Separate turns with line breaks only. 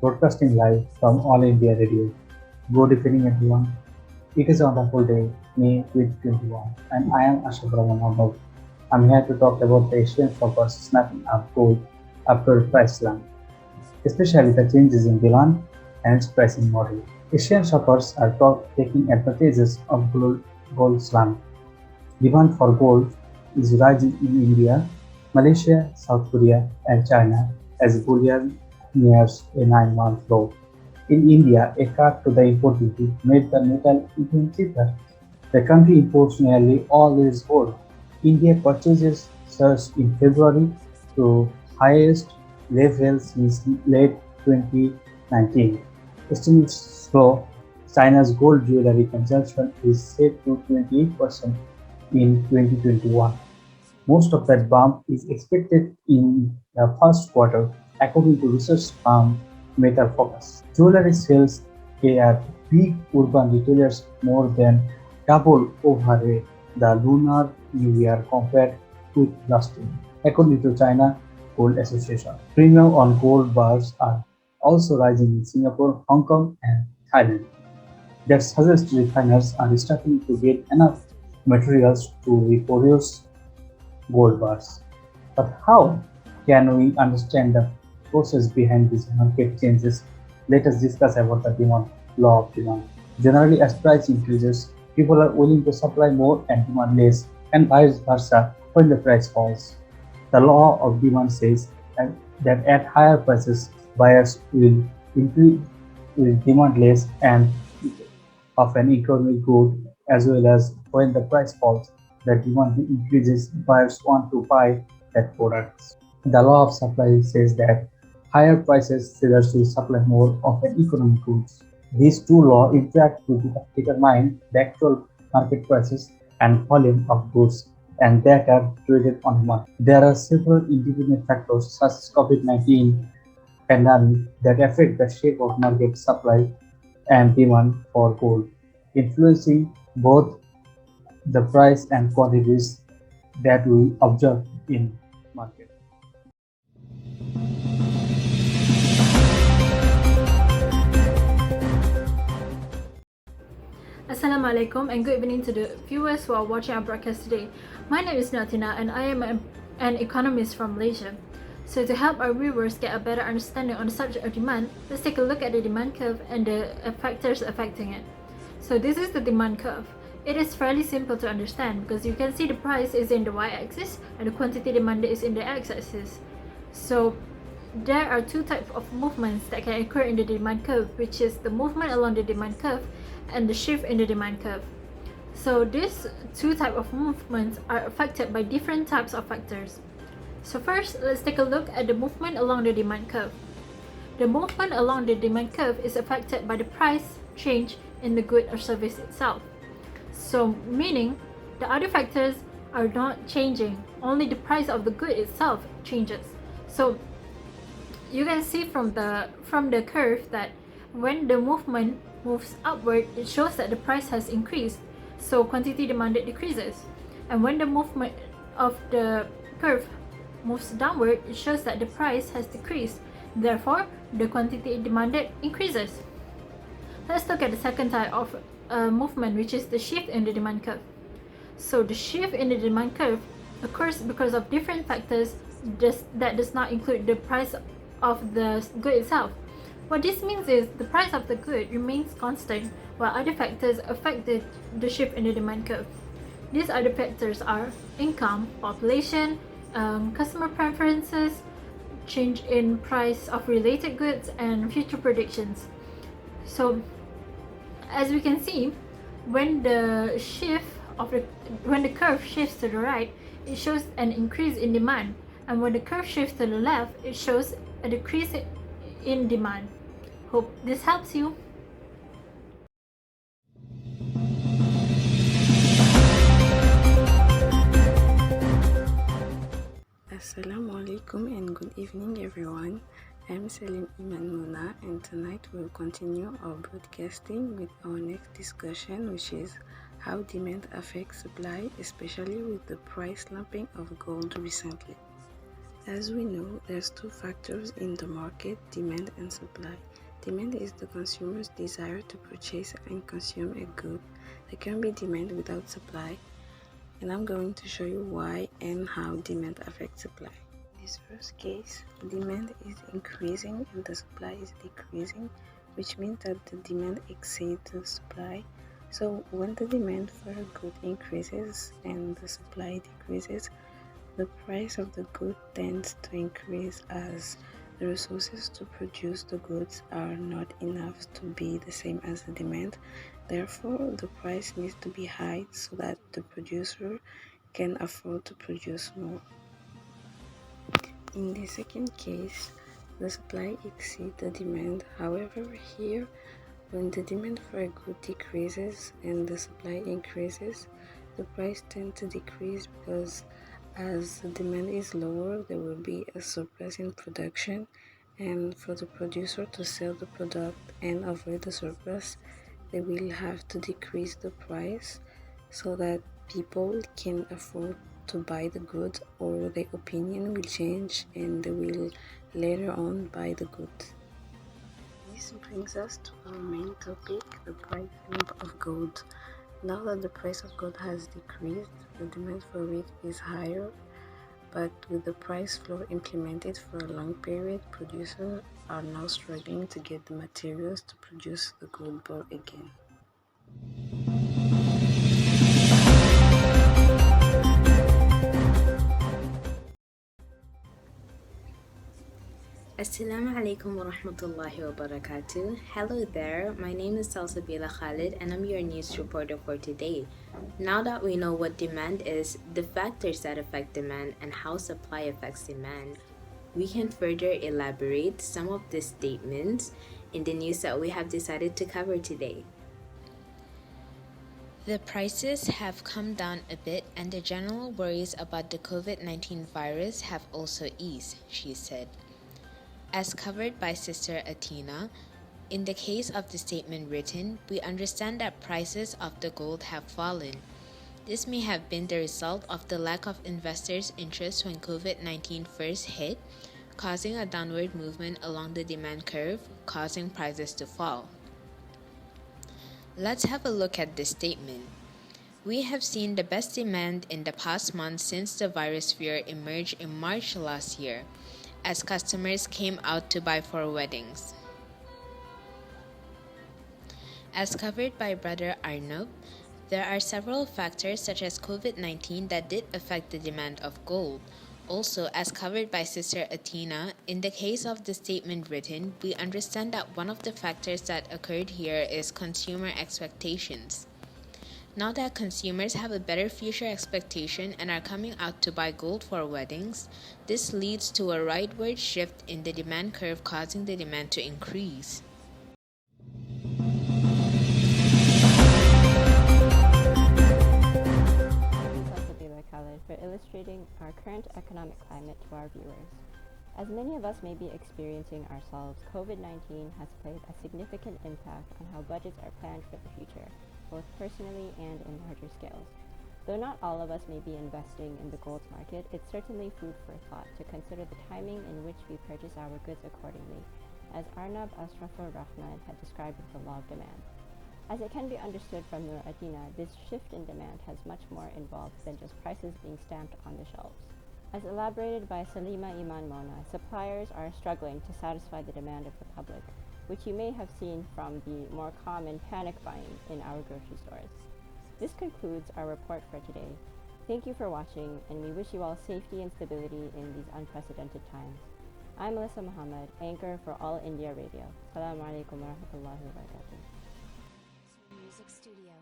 broadcasting live from All India Radio. Good evening, everyone. It is a wonderful day, May 2021, and I am Ashok Raman. I'm here to talk about the Asian shoppers snapping up gold after price slump, especially the changes in demand and its pricing model. Asian shoppers are taking advantages of gold slump. Demand for gold is rising in India, Malaysia, South Korea, and China as bullion nears a 9-month low. In India, a cut to the import duty made the metal even cheaper. The country imports nearly all its gold. India purchases surged in February to highest level since late 2019. Estimates show China's gold jewelry consumption is set to 28% in 2021. Most of that bump is expected in the first quarter, according to research firm Metal Focus. Jewelry sales at big urban retailers more than double over the Lunar New Year compared with last year, according to China Gold Association. Premium on gold bars are also rising in Singapore, Hong Kong, and Thailand. That suggests refiners are starting to get enough materials to reproduce gold bars. But how can we understand the process behind these market changes? Let us discuss about the law of demand. Generally, as price increases, people are willing to supply more and demand less, and vice versa when the price falls. The law of demand says that at higher prices, buyers increase, will demand less and of an economic good, as well as when the price falls, the demand increases, buyers want to buy that product. The law of supply says that higher prices sellers will supply more of an economic goods. These two laws interact to determine the actual market prices and volume of goods and that are traded on the market. There are several independent factors such as COVID-19 pandemic that affect the shape of market supply and demand for gold, influencing both the price and quantities that we observe in market.
Assalamu'alaikum and good evening to the viewers who are watching our broadcast today. My name is Natina and I am an economist from Malaysia. So to help our viewers get a better understanding on the subject of demand, let's take a look at the demand curve and the factors affecting it. So this is the demand curve. It is fairly simple to understand because you can see the price is in the y-axis and the quantity demanded is in the x-axis. So there are two types of movements that can occur in the demand curve, which is the movement along the demand curve and the shift in the demand curve. So these two types of movements are affected by different types of factors. So first, let's take a look at the movement along the demand curve. The movement along the demand curve is affected by the price change in the good or service itself. So meaning the other factors are not changing, only the price of the good itself changes. So you can see from the curve that when the movement moves upward, it shows that the price has increased, so quantity demanded decreases. And when the movement of the curve moves downward, it shows that the price has decreased, therefore the quantity demanded increases. Let's look at the second type of movement, which is the shift in the demand curve. So the shift in the demand curve occurs because of different factors that does not include the price of the good itself. What this means is the price of the good remains constant while other factors affect the shift in the demand curve. These other factors are income, population, customer preferences, change in price of related goods, and future predictions. So as we can see, when the curve shifts to the right, it shows an increase in demand, and when the curve shifts to the left, it shows a decrease in demand. Hope this helps you.
Assalamu'alaikum and good evening everyone. I'm Salim Iman Muna and tonight we'll continue our broadcasting with our next discussion, which is how demand affects supply, especially with the price slumping of gold recently. As we know, there's two factors in the market, demand and supply. Demand is the consumer's desire to purchase and consume a good. There can be demand without supply, and I'm going to show you why and how demand affects supply. In this first case, demand is increasing and the supply is decreasing, which means that the demand exceeds the supply. So when the demand for a good increases and the supply decreases, the price of the good tends to increase as the resources to produce the goods are not enough to be the same as the demand. Therefore, the price needs to be high so that the producer can afford to produce more. In the second case, the supply exceeds the demand. However, here, when the demand for a good decreases and the supply increases, the price tends to decrease because as the demand is lower, there will be a surplus in production, and for the producer to sell the product and avoid the surplus, they will have to decrease the price so that people can afford to buy the goods, or their opinion will change and they will later on buy the goods. This brings us to our main topic, the pricing of gold. Now that the price of gold has decreased, the demand for it is higher, but with the price floor implemented for a long period, producers are now struggling to get the materials to produce the gold bar again.
Assalamu'alikum wa rahmatullahi wa barakatuh. Hello there, my name is Salsabila Khalid and I'm your news reporter for today. Now that we know what demand is, the factors that affect demand, and how supply affects demand, we can further elaborate some of the statements in the news that we have decided to cover today. The prices have come down a bit and the general worries about the COVID-19 virus have also eased, she said. As covered by Sister Athena, in the case of the statement written, we understand that prices of the gold have fallen. This may have been the result of the lack of investors' interest when COVID-19 first hit, causing a downward movement along the demand curve, causing prices to fall. Let's have a look at this statement. We have seen the best demand in the past month since the virus fear emerged in March last year, as customers came out to buy for weddings. As covered by Brother Arnab, there are several factors such as COVID-19 that did affect the demand of gold. Also, as covered by Sister Athena, in the case of the statement written, we understand that one of the factors that occurred here is consumer expectations. Now that consumers have a better future expectation and are coming out to buy gold for weddings, this leads to a rightward shift in the demand curve, causing the demand to increase.
For illustrating our current economic climate to our viewers. As many of us may be experiencing ourselves, COVID-19 has played a significant impact on how budgets are planned for the future, both personally and in larger scales. Though not all of us may be investing in the gold market, it's certainly food for thought to consider the timing in which we purchase our goods accordingly, as Arnab Ashrafur Rahman had described with the law of demand. As it can be understood from Nur Adina, this shift in demand has much more involved than just prices being stamped on the shelves. As elaborated by Salima Iman Mona, suppliers are struggling to satisfy the demand of the public, which you may have seen from the more common panic buying in our grocery stores. This concludes our report for today. Thank you for watching, and we wish you all safety and stability in these unprecedented times. I'm Melissa Muhammad, anchor for All India Radio. Assalamu'alikum wa rahmatullahi wa barakatuh.
Music Studio.